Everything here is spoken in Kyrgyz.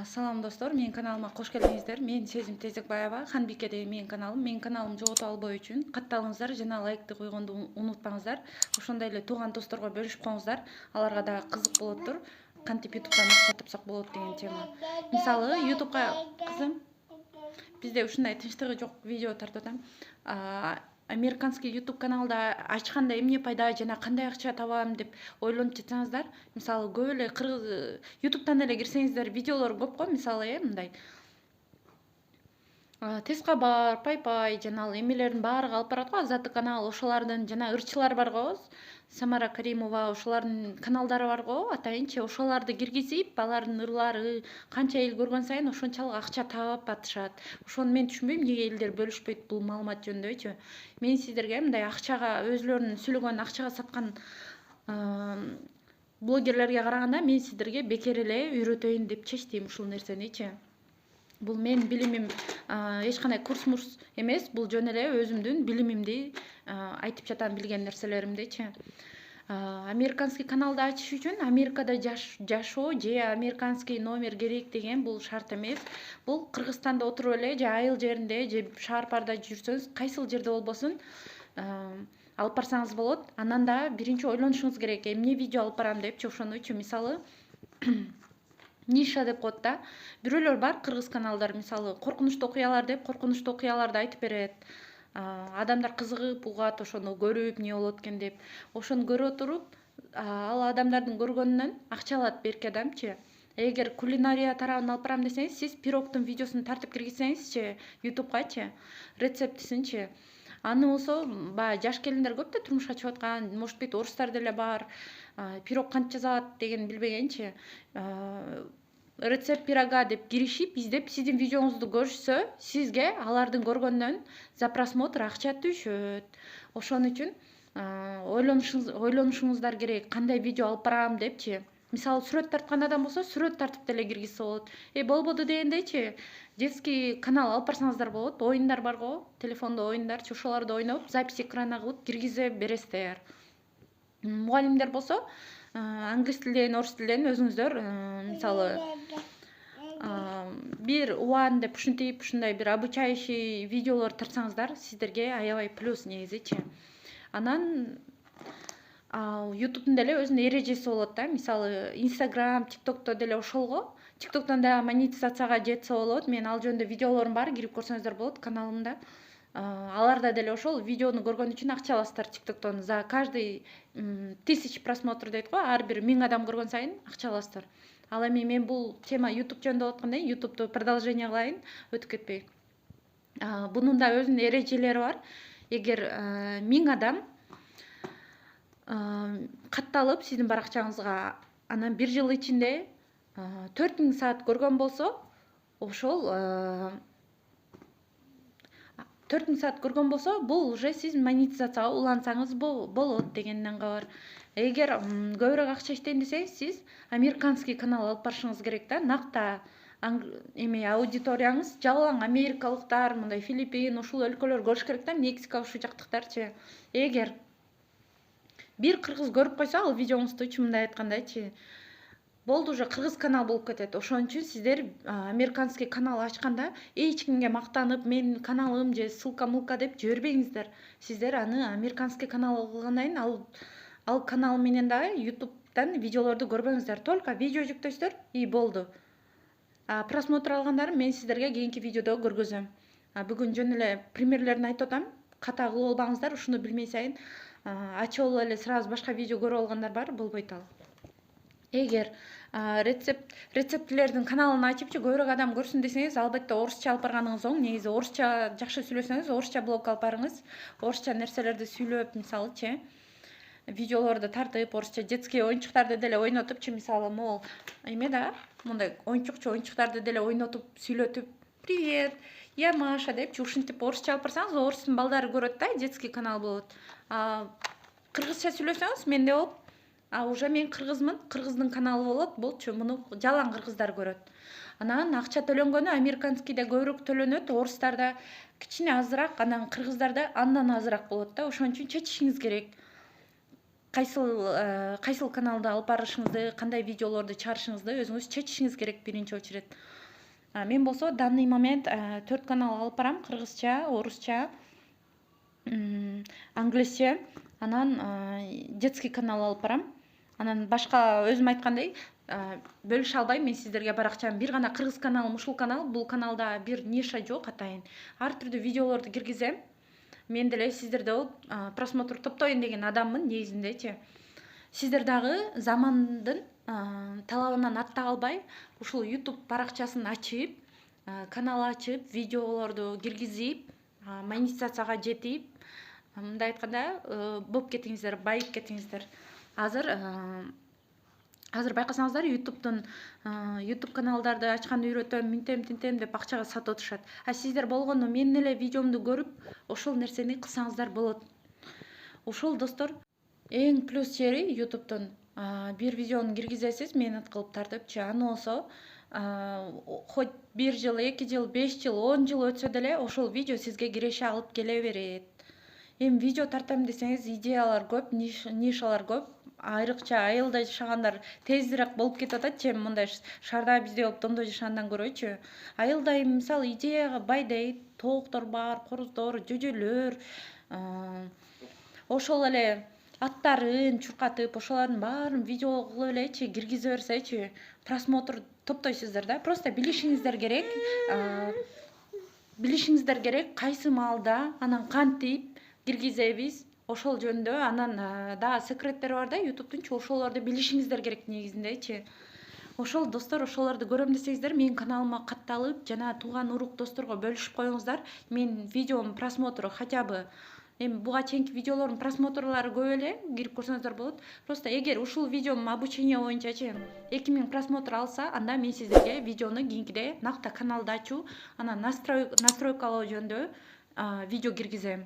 Салам достор, менин каналыма кош келиңиздер. Мен Сезим Тезекбаева, Ханбике деген менин каналым. Менин каналымды жогото албоо үчүн катталыңыздар жана лайкты койгонду унутпаңыздар. Ошондой эле тууган досторго бөлүшүп коюңуздар. Аларга да кызык болоттур. Кантип ютубтан акча тапсак болот деген тема. Мисалы, ютубка кызым бизде ушундай тынчтыгы жок видео тартып атам. Американский ютуб каналда ачканда эмне пайда жана кандай акча табам деп ойлонуп жатсаңыздар, мисалы көп эле ютубтан эле кирсеңиздер видеолор көп го, мисалы мындай тез кабар, пай жана ал эмелердин баары алып барат го, Азаттык канал, ошолордун жана ырчылар бар го, Самара Каримова, ошолордун каналдары бар го, атайынчы ошолорду киргизип, алардын ырлары канча эл көргөн сайын ошончалык акча таап атышат. Ошону мен түшүнбөйм, эмнеге элдер бөлүшпөйт бул маалымат жөнүндөчү. Мен сиздерге мындай акчага, өзүлөрүнүн сүйлөгөн акчага саткан блогерлерге караганда мен сиздерге бекер эле үйрөтөйүн деп чечтим ушул нерсеничи. Бул менин билимим, эч кандай курс эмес, бул жөн эле өзүмдүн билимимди айтып жатам, билген нерселеримдичи. Американский каналды ачыш үчүн Америкада жашоо же американский номер керек деген бул шарт эмес. Бул Кыргызстанда отуруп эле же айыл жеринде же шаар парда жүрсөңүз, кайсыл жерде болбосун алып барсаңыз болот. Анан да биринчи ойлонушуңуз керек, эмне видео алып барам депчи. Ошондойчу мисалы ниша деп коет да. Бирөөлөр бар кыргыз каналдар, мисалы коркунучтуу окуялар деп коркунучтуу окуяларды айтып берет. Адамдар кызыгып угат, ошону көрүп эмне болот экен деп. Ошону көрүп отуруп, ал адамдардын көргөнүнөн акча алат берки адамчы. Эгер кулинария тарабын алып барам десеңиз, сиз пирогдун видеосун тартып киргизсеңизчи, ютубкачы, рецептисинчи. Аны болсо, баягы жаш келиндер көп да турмушка чыгып аткан, может быть, орустар деле бар. Пирог кантип жасалат деген билбегенчи. Рецепт пирога деп киришип, издеп, сиздин видеоңузду көрүшсө, сизге алардын көргөнүнөн за просмотр акча түшөт. Ошон үчүн ойлонушуңуздар керек, кандай видео алып барам депчи. Мисалы, сүрөт тарткан адам болсо, сүрөт тартып деле киргизсе болот. Болбоду дегендейчи, детский канал алып барсаңыздар болот. Оюндар бар го, телефондо оюндарчы, ошолорду ойноп, запись экранына кылып киргизе бересиздер. Мугалимдер болсо, англис тилден, орус тилден өзүңүздөр мисалы бир one деп ушинтип, ушундай бир обучающий видеолор тартсаңыздар, сиздерге аябай плюс негизичи. Анан ютубтун деле өзүнүн эрежеси болот да. Мисалы, Instagram, TikTokто деле ошол го. TikToктон да монетизацияга жетсе болот. Мен ал жөнүндө видеолорум бар, кирип көрсөңүздөр болот каналымда. Аларда деле ошол видеону көргөн үчүн акча аласыздар TikToктон. За каждый 1000 просмотр дейт го, ар бир 1000 адам көргөн сайын акча аласыздар. Ал эми мен бул тема YouTube жөнүндө болуп атканда, YouTube'ду продолжение кылайын, өтүп кетпей. Бунун да өзүнүн эрежелери бар. Эгер 1000 адам катталып сиздин баракчаңызга анан 1 жыл ичинде 4000 саат көргөн болсо, ошол 4000 саат көргөн болсо, бул уже сиз монетизацияга улансаңыз болот дегенден кабар. Эгер көбүрөөк акча иштейин десеңиз, сиз американский канал алып барышыңыз керек да. Накта аудиторияңыз жалаң америкалыктар, мындай Филиппин, ушул өлкөлөр көрүш керек да, Мексика, ушул жактыктарчы. Эгер бир кыргыз көрүп койсо ал видеоңуздучу, мындай айткандачы, болду, уже кыргыз канал болуп кетет. Ошон үчүн сиздер американский канал ачканда эч кимге мактанып, менин каналым же ссылка деп жибербеңиздер. Сиздер аны американский канал кылгандан кийин ал канал менен дагы ютубтан видеолорду көрбөңүздөр. Только видео жүктөйсүздөр и болду. Просмотр алгандарын мен сиздерге кийинки видеодо көргөзөм. Бүгүн жөн эле примерлерин айтып атам. Ката кылып албаңыздар, ушуну билмей сайын ачып алып эле сразу башка видео көрүп алгандар бар, болбойт ал. Эгер рецептчилердин каналын ачыпчы көбүрөөк адам көрсүн десеңиз, албетте орусча алып барганыңыз оң. Негизи орусча жакшы сүйлөсөңүз, орусча блог алып барыңыз. Орусча нерселерди сүйлөп, мисалычы, видеолорду тартып, орусча детский оюнчуктарды деле ойнотупчу, мисалы, могул да, мындай оюнчуктарды деле ойнотуп, сүйлөтүп, привет, я Маша депчи, ушинтип орусча алып барсаңыз, орустун балдары көрөт да, детский канал болот. Кыргызча сүйлөсөңүз, менде болуп, уже мен кыргызмын, кыргыздын каналы болот, болчу, муну жалаң кыргыздар көрөт. Анан акча төлөнгөнү американскийде көбүрөөк төлөнөт, орустарда кичине азыраак, анан кыргыздарда андан азыраак болот да. Ошон үчүн чечишиңиз керек. кайсыл каналды алып барышыңызды, кандай видеолорду чыгарышыңызды өзүңүз чечишиңиз керек биринчи очередь. Мен болсо данный момент 4 канал алып барам: кыргызча, орусча, англисче, анан детский канал алып барам. Анан башка өзүм айткандай бөлүшө албайм мен сиздерге баракчаны. Бир гана кыргыз каналым ушул канал. Бул каналда бир ниша жок атайын. Ар түрдүү видеолорду киргизем. Мен деле сиздерде просмотр топтойн деген адаммын негизиндечи. Сиздер дагы замандын талабынан артта калбай, ушул YouTube баракчасын ачып, канал ачып, видеолорду киргизип, монетизацияга жетип, мындай айтканда болуп кетиңиздер, байып кетиңиздер. Азыр байкасаңыздар, YouTube каналдарды ачканды үйрөтөм, минтем, тинтем деп акчага сатып атышат. Сиздер болгону менин эле видеомду көрүп, ошол нерсени кылсаңыздар болот. Ошол достор, эң плюс жери YouTube'тун бир видеону киргизесиз, менет кылып тартыпчы. Аны болсо хоть 1 жыл, 2 жыл, 5 жыл, 10 жыл өтсө деле ошол видео сизге киреше алып келе берет. Эми видео тартам десеңиз, идеялар көп, нишалар көп. Айрыкча айылда жашагандар тезирээк болуп кетип атат, чем мындай шаарда бизде болуп тондой жашагандан көрөчү. Айылда мисалы идеяга бай дейт, тооктор бар, короздор, жөжөлөр, ошол эле аттарын чуркатып, ошолордун баарын видео кылып элечи киргизе берсечи, просмотр топтойсуздар да. Просто билишиңиздер керек, кайсы маалда, анан кантип киргизебиз, ошол жөнүндө. Анан дагы секреттери бар да YouTube'тунчу, ошолорду билишиңиздер керек негизиндечи. Ошол достор, ошолорду көрөм десеңиздер, менин каналыма катталып, жана тууган урук досторго бөлүшүп коюңуздар. Менин видеомдун просмотру хотя бы эми буга чейинки видеолордун просмотрлары көп эле, кирип көрсөңүздөр болот. Просто эгер ушул видеом обучение боюнчачы 2000 просмотр алса, анда мен сиздерге видеону кийинкиде накта каналды ачуу, анан настройкалоо жөнүндө видео киргизем.